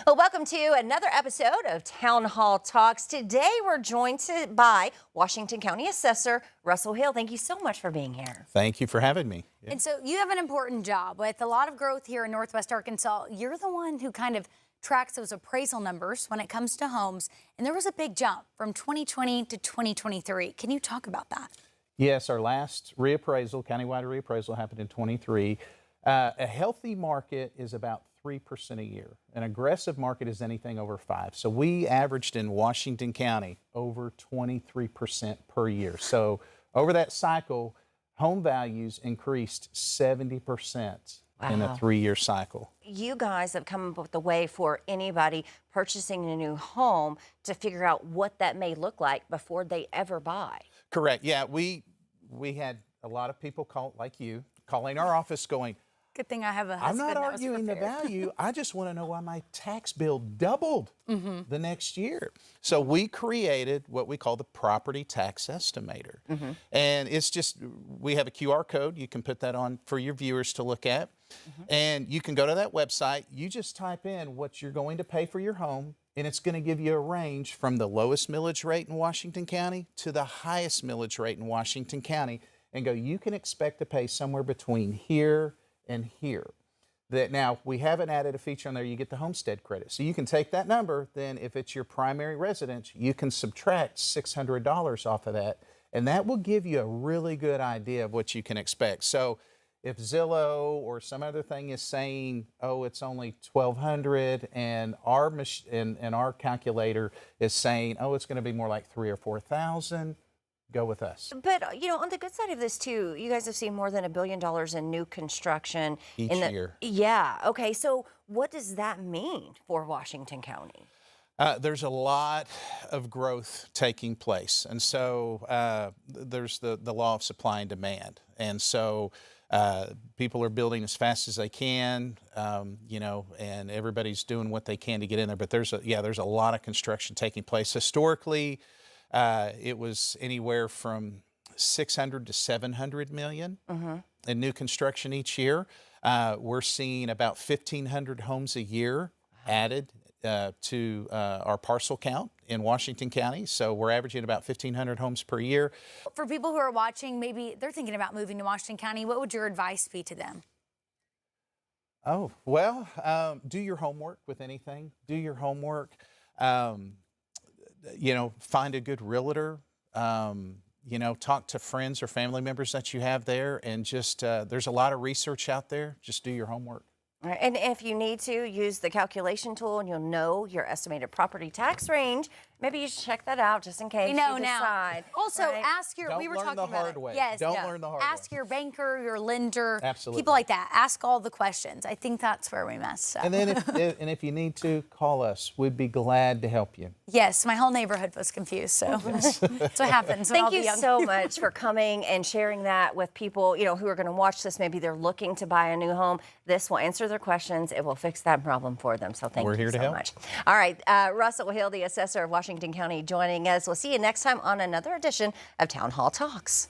Well, welcome to another episode of Town Hall Talks. Today, we're joined by Washington County Assessor Russell Hill. Thank you so much for being here. Thank you for having me. Yeah. And so you have an important job with a lot of growth here in Northwest Arkansas. You're the one who kind of tracks those appraisal numbers when it comes to homes. And there was a big jump from 2020 to 2023. Can you talk about that? Yes, our last reappraisal, countywide reappraisal, happened in 23. A healthy market is about 3% a year. An aggressive market is anything over 5%. So we averaged in Washington County over 23% per year. So over that cycle, home values increased 70% in a 3-year cycle. You guys have come up with a way for anybody purchasing a new home to figure out what that may look like before they ever buy. Correct. Yeah, we had a lot of people like you calling our office going, good thing I have a husband. I'm not arguing the value. I just want to know why my tax bill doubled the next year. So we created what we call the property tax estimator. And it's just, we have a QR code. You can put that on for your viewers to look at. And you can go to that website. You just type in what you're going to pay for your home, and it's going to give you a range from the lowest millage rate in Washington County to the highest millage rate in Washington County, and go, you can expect to pay somewhere between here and here. That now, we haven't added a feature on there, you get the homestead credit. So you can take that number, then if it's your primary residence, you can subtract $600 off of that, and that will give you a really good idea of what you can expect. So if Zillow or some other thing is saying, oh, it's only $1,200, and our calculator is saying, oh, it's going to be more like $3,000 or $4,000, go with us. But, you know, on the good side of this, too, you guys have seen more than $1 billion in new construction. Each year. Yeah. Okay. So what does that mean for Washington County? There's a lot of growth taking place. And so there's the law of supply and demand. And so people are building as fast as they can, you know, and everybody's doing what they can to get in there. But there's a lot of construction taking place. Historically, it was anywhere from 600 to 700 million in new construction each year. We're seeing about 1,500 homes a year added to our parcel count in Washington County. So we're averaging about 1,500 homes per year. For people who are watching, maybe they're thinking about moving to Washington County, what would your advice be to them? Oh, well, do your homework with anything. Do your homework. You know, find a good realtor, you know, talk to friends or family members that you have there, and just, there's a lot of research out there. Just do your homework. All right. And if you need to, use the calculation tool and you'll know your estimated property tax range. Maybe you should check that out just in case you decide. Now. Also, right? ask your, Don't we were learn talking the hard about way. it. Yes, Don't learn the hard ask way. your banker, your lender, Absolutely. people like that. Ask all the questions. I think that's where we mess up. And then if you need to, call us. We'd be glad to help you. Yes, my whole neighborhood was confused, so that's what happens. Thank you so much for coming and sharing that with people, you know, who are going to watch this. Maybe they're looking to buy a new home. This will answer their questions. It will fix that problem for them. So thank you so much. All right, Russell Hill, the assessor of Washington County, joining us. We'll see you next time on another edition of Town Hall Talks.